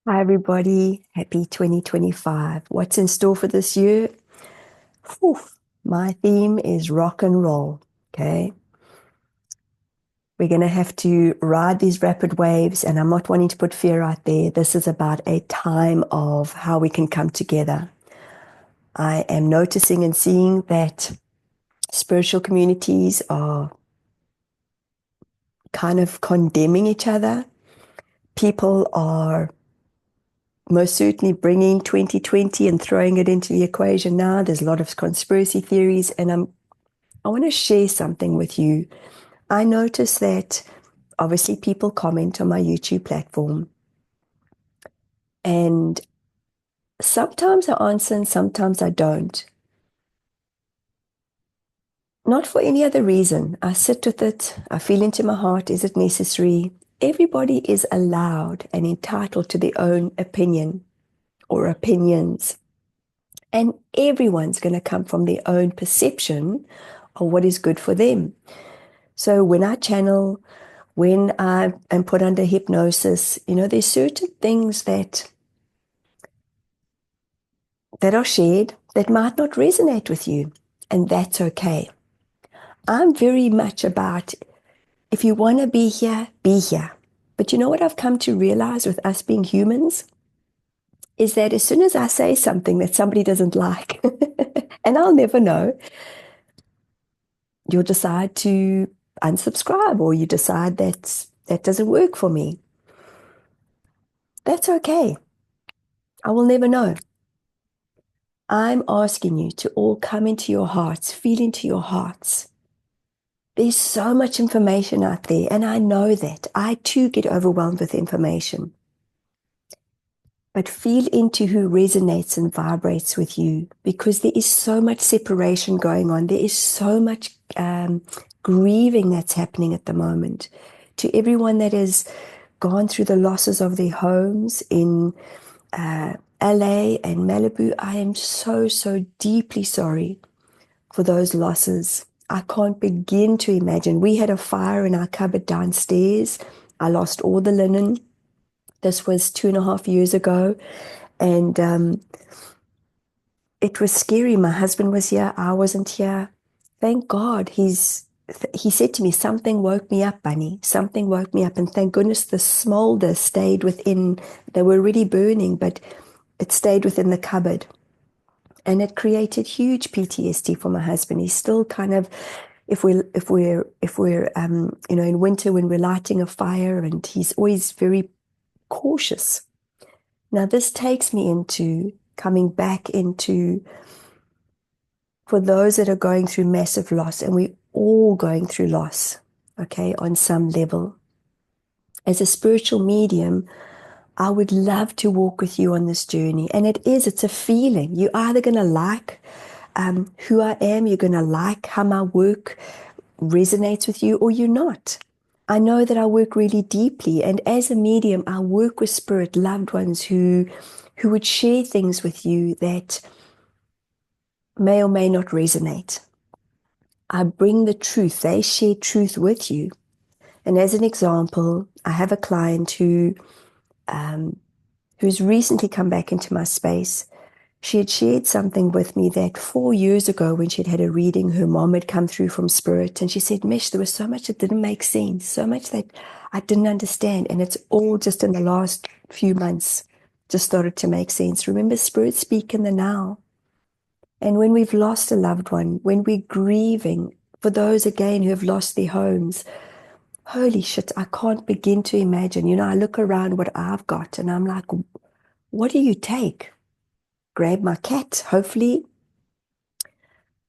Hi, everybody. Happy 2025. What's in store for this year? Whew, my theme is rock and roll. Okay. We're going to have to ride these rapid waves, and I'm not wanting to put fear out there. This is about a time of how we can come together. I am noticing and seeing that spiritual communities are kind of condemning each other. People are most certainly bringing 2020 and throwing it into the equation now. There's a lot of conspiracy theories, and I want to share something with you. I notice that obviously people comment on my YouTube platform, and sometimes I answer and sometimes I don't. Not for any other reason. I sit with it, I feel into my heart, is it necessary? Everybody is allowed and entitled to their own opinion or opinions. And everyone's going to come from their own perception of what is good for them. So when I channel, when I am put under hypnosis, there's certain things that are shared that might not resonate with you, and that's okay. I'm very much about if you want to be here, be here. But you know what I've come to realize with us being humans is that as soon as I say something that somebody doesn't like, and I'll never know, you'll decide to unsubscribe or you decide that doesn't work for me. That's okay. I will never know. I'm asking you to all come into your hearts, feel into your hearts. There's so much information out there, and I know that. I too get overwhelmed with information. But feel into who resonates and vibrates with you, because there is so much separation going on. There is so much grieving that's happening at the moment. To everyone that has gone through the losses of their homes in LA and Malibu, I am so, so deeply sorry for those losses. I can't begin to imagine. We had a fire in our cupboard downstairs. I lost all the linen. This was 2.5 years ago. And it was scary. My husband was here. I wasn't here. Thank God he said to me, something woke me up, Bunny. Something woke me up. And thank goodness the smolder stayed within. They were already burning, but it stayed within the cupboard. And it created huge PTSD for my husband. He's still kind of, if we're in winter when we're lighting a fire, and he's always very cautious. Now this takes me into coming back into, for those that are going through massive loss, and we're all going through loss, okay, on some level. As a spiritual medium, I would love to walk with you on this journey. And it's a feeling. You're either going to like who I am, you're going to like how my work resonates with you, or you're not. I know that I work really deeply. And as a medium, I work with spirit loved ones who would share things with you that may or may not resonate. I bring the truth. They share truth with you. And as an example, I have a client who's recently come back into my space. She had shared something with me that 4 years ago, when she'd had a reading, her mom had come through from spirit, and she said, Mish, there was so much that didn't make sense, so much that I didn't understand. And it's all just in the last few months just started to make sense. Remember, spirit speak in the now. And when we've lost a loved one, when we're grieving, for those again who have lost their homes, holy shit, I can't begin to imagine. I look around what I've got and I'm like, what do you take? Grab my cat, hopefully,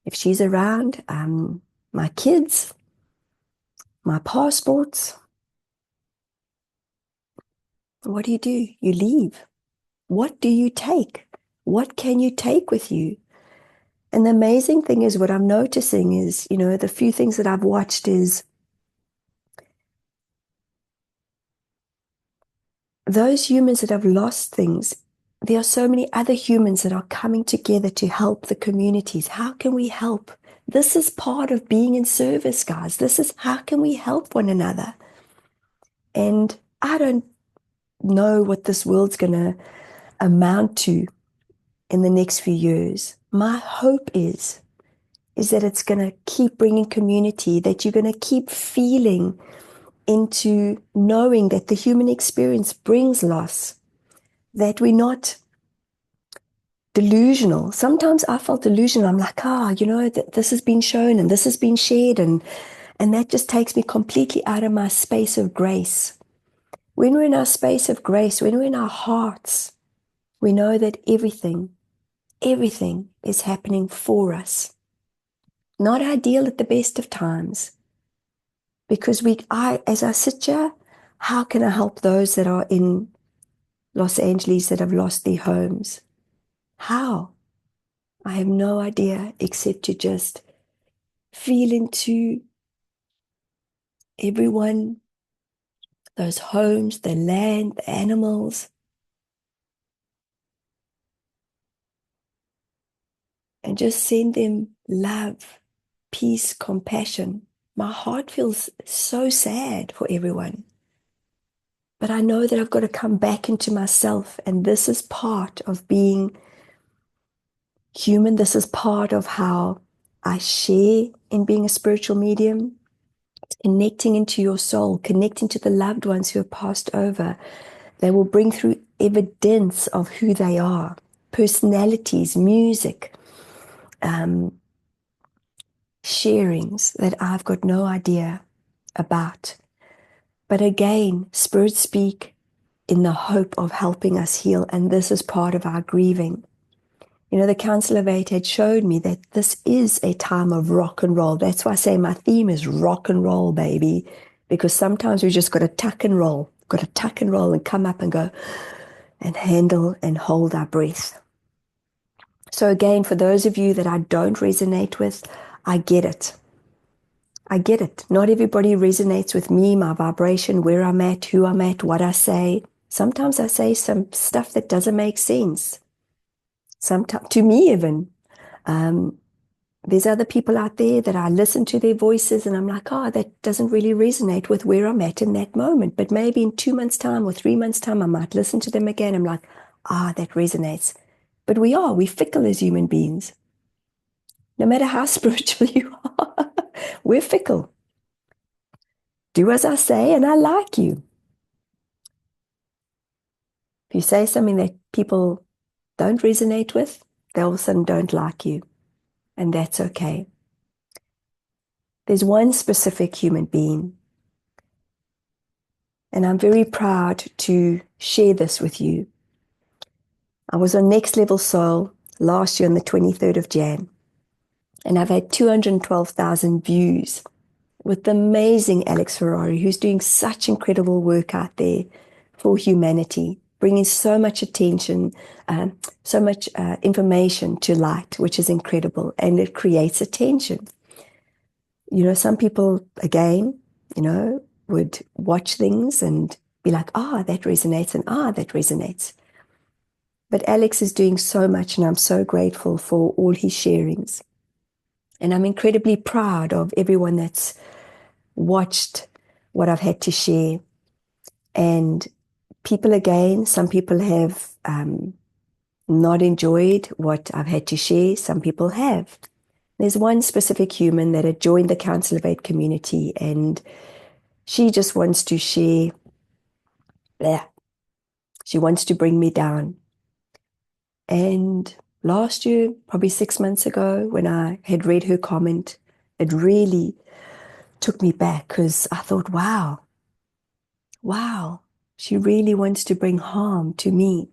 if she's around, my kids, my passports. What do? You leave. What do you take? What can you take with you? And the amazing thing is, what I'm noticing is, the few things that I've watched is those humans that have lost things, there are so many other humans that are coming together to help the communities. How can we help? This is part of being in service, guys. This is how can we help one another? And I don't know what this world's going to amount to in the next few years. My hope is that it's going to keep bringing community, that you're going to keep feeling into knowing that the human experience brings loss, that we're not delusional. Sometimes I felt delusional. I'm like, this has been shown and this has been shared, and that just takes me completely out of my space of grace. When we're in our space of grace, when we're in our hearts, we know that everything is happening for us. Not ideal at the best of times, because as I sit here, how can I help those that are in Los Angeles that have lost their homes? How? I have no idea, except to just feel into everyone, those homes, the land, the animals, and just send them love, peace, compassion. My heart feels so sad for everyone. But I know that I've got to come back into myself, and this is part of being human. This is part of how I share in being a spiritual medium, connecting into your soul, connecting to the loved ones who have passed over. They will bring through evidence of who they are, personalities, music, sharings that I've got no idea about. But again, spirits speak in the hope of helping us heal, and this is part of our grieving. You know, the Council of Eight had showed me that this is a time of rock and roll. That's why I say my theme is rock and roll, baby, because sometimes we just got to tuck and roll, and come up and go and handle and hold our breath. So again, for those of you that I don't resonate with, I get it. I get it. Not everybody resonates with me, my vibration, where I'm at, who I'm at, what I say. Sometimes I say some stuff that doesn't make sense. Sometimes, to me even. There's other people out there that I listen to their voices and I'm like, that doesn't really resonate with where I'm at in that moment. But maybe in 2 months' time or 3 months' time, I might listen to them again. I'm like, that resonates. But we're fickle as human beings. No matter how spiritual you are, we're fickle. Do as I say and I like you. If you say something that people don't resonate with, they all of a sudden don't like you. And that's okay. There's one specific human being, and I'm very proud to share this with you. I was on Next Level Soul last year on the 23rd of Jan, and I've had 212,000 views with the amazing Alex Ferrari, who's doing such incredible work out there for humanity, bringing so much attention, so much information to light, which is incredible, and it creates attention. Some people, again, would watch things and be like, that resonates, and that resonates. But Alex is doing so much, and I'm so grateful for all his sharings. And I'm incredibly proud of everyone that's watched what I've had to share. And some people have not enjoyed what I've had to share. Some people have. There's one specific human that had joined the Council of Eight community, and she just wants to share. She wants to bring me down. And last year, probably 6 months ago, when I had read her comment, it really took me back, because I thought, wow, she really wants to bring harm to me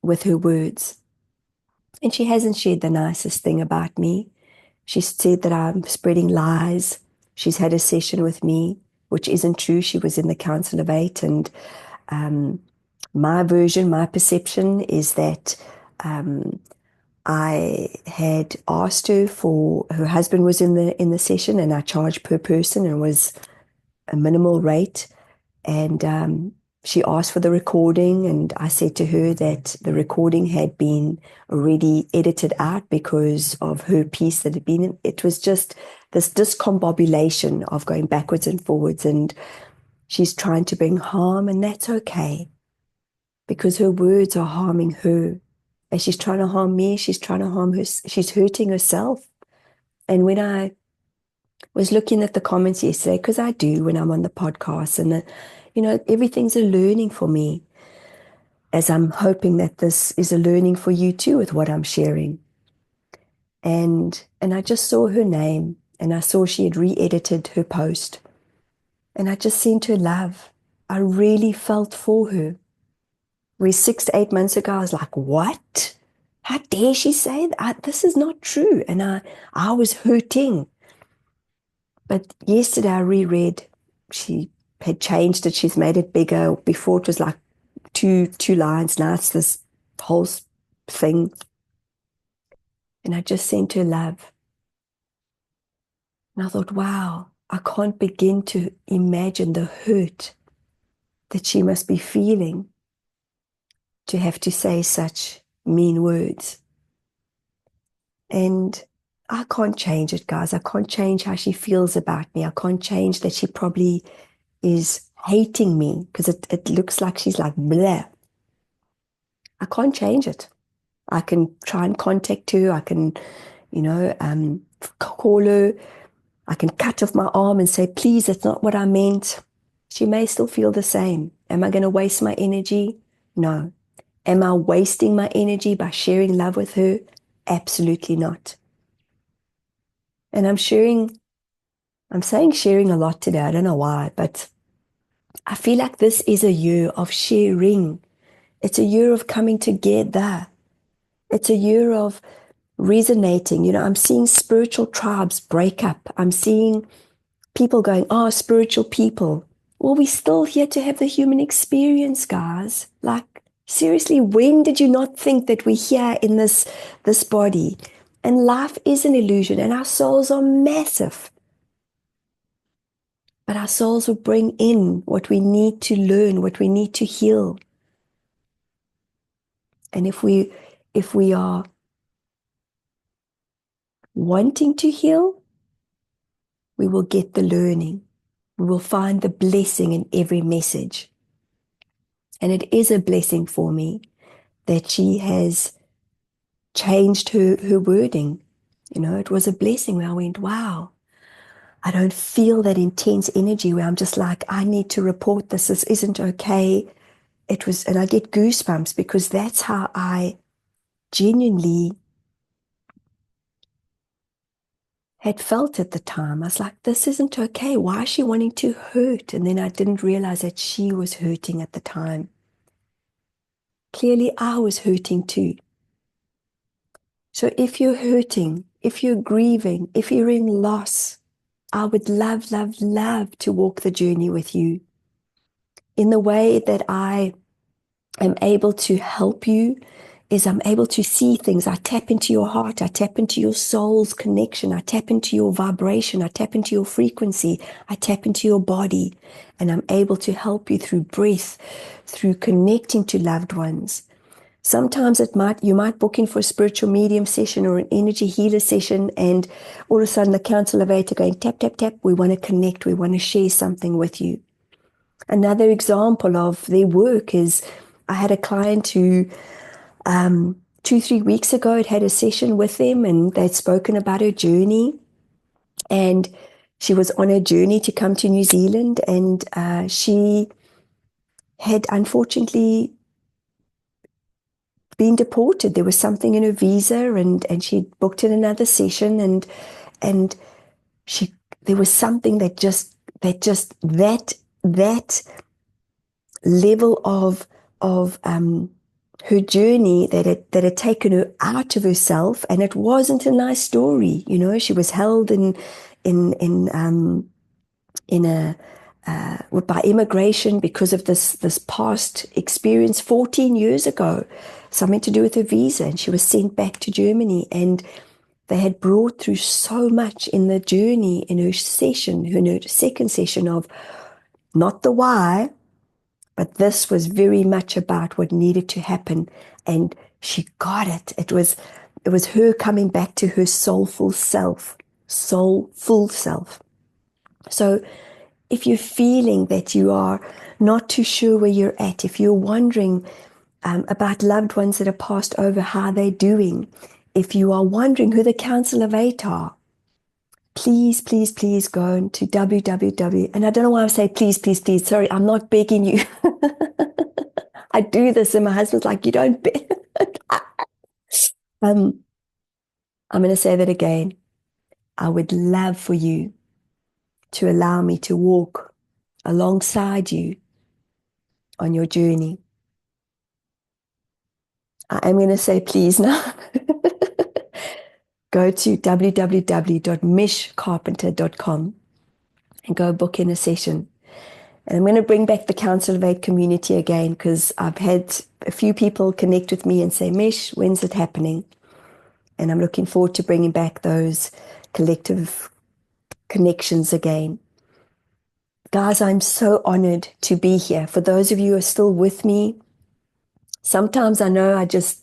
with her words. And she hasn't shared the nicest thing about me. She said that I'm spreading lies. She's had a session with me, which isn't true. She was in the Council of Eight, and my version, my perception is that I had asked her her husband was in the session, and I charged per person, and it was a minimal rate. And she asked for the recording, and I said to her that the recording had been already edited out because of her piece that had been in. It was just this discombobulation of going backwards and forwards, and she's trying to bring harm, and that's okay. because her words are harming her. As she's trying to harm me, she's trying to harm her, she's hurting herself. And when I was looking at the comments yesterday, because I do when I'm on the podcast, and everything's a learning for me, as I'm hoping that this is a learning for you too with what I'm sharing. And I just saw her name, and I saw she had re-edited her post, and I just sent her love. I really felt for her. Where 6 to 8 months ago, I was like, what? How dare she say that? This is not true. And I was hurting. But yesterday I reread, she had changed it. She's made it bigger. Before it was like two lines. Now it's this whole thing. And I just sent her love. And I thought, wow, I can't begin to imagine the hurt that she must be feeling to have to say such mean words. And I can't change it, guys. I can't change how she feels about me. I can't change that she probably is hating me, because it looks like she's like, bleh. I can't change it. I can try and contact her. I can, call her. I can cut off my arm and say, please, that's not what I meant. She may still feel the same. Am I going to waste my energy? No. Am I wasting my energy by sharing love with her? Absolutely not. And I'm saying sharing a lot today. I don't know why, but I feel like this is a year of sharing. It's a year of coming together. It's a year of resonating. I'm seeing spiritual tribes break up. I'm seeing people going, oh, spiritual people. Well, we're still here to have the human experience, guys. Like, seriously, when did you not think that we're here in this body? And life is an illusion, and our souls are massive. But our souls will bring in what we need to learn, what we need to heal. And if we are wanting to heal, we will get the learning. We will find the blessing in every message. And it is a blessing for me that she has changed her wording. It was a blessing where I went, wow, I don't feel that intense energy where I'm just like, I need to report this. This isn't okay. And I get goosebumps, because that's how I genuinely had felt at the time. I was like, this isn't okay. Why is she wanting to hurt? And then I didn't realize that she was hurting at the time. Clearly, I was hurting too. So if you're hurting, if you're grieving, if you're in loss, I would love, love, love to walk the journey with you. In the way that I am able to help you is I'm able to see things. I tap into your heart. I tap into your soul's connection. I tap into your vibration. I tap into your frequency. I tap into your body. And I'm able to help you through breath, through connecting to loved ones. Sometimes you might book in for a spiritual medium session or an energy healer session, and all of a sudden the council of eight are going, tap, tap, tap. We want to connect. We want to share something with you. Another example of their work is, I had a client who 2-3 weeks ago had a session with them, and they'd spoken about her journey, and she was on a journey to come to New Zealand, and she had unfortunately been deported. There was something in her visa, and she booked in another session, and there was something that level of her journey that had taken her out of herself, and it wasn't a nice story. She was held by immigration because of this past experience 14 years ago, something to do with her visa, and she was sent back to Germany. And they had brought through so much in the journey, in her second session, of not the why, but this was very much about what needed to happen. And she got it. It was her coming back to her soulful self. So if you're feeling that you are not too sure where you're at, if you're wondering, about loved ones that are passed over, how they're doing. If you are wondering who the Council of Eight are, please, please, please go to www. And I don't know why I say please, please, please. Sorry, I'm not begging you. I do this, and my husband's like, you don't beg. I'm going to say that again. I would love for you to allow me to walk alongside you on your journey. I am going to say please now. Go to www.mishcarpenter.com and go book in a session. And I'm going to bring back the Council of Eight community again, because I've had a few people connect with me and say, Mish, when's it happening? And I'm looking forward to bringing back those collective connections again. Guys, I'm so honored to be here. For those of you who are still with me, sometimes I know I just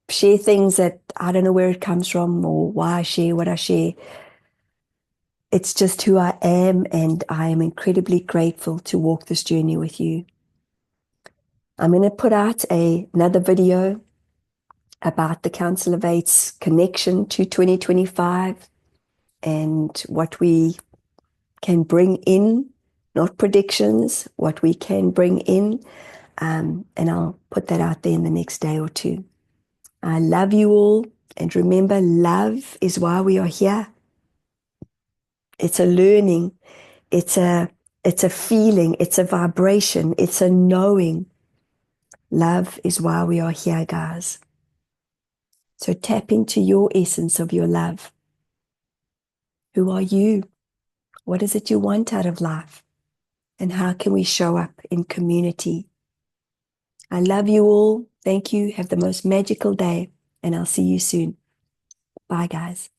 share things that I don't know where it comes from or why I share what I share. It's just who I am, and I am incredibly grateful to walk this journey with you. I'm going to put out another video about the Council of Eight's connection to 2025 and what we can bring in, not predictions, what we can bring in. And I'll put that out there in the next day or two. I love you all. And remember, love is why we are here. It's a learning. It's a feeling. It's a vibration. It's a knowing. Love is why we are here, guys. So tap into your essence of your love. Who are you? What is it you want out of life? And how can we show up in community? I love you all. Thank you. Have the most magical day, and I'll see you soon. Bye, guys.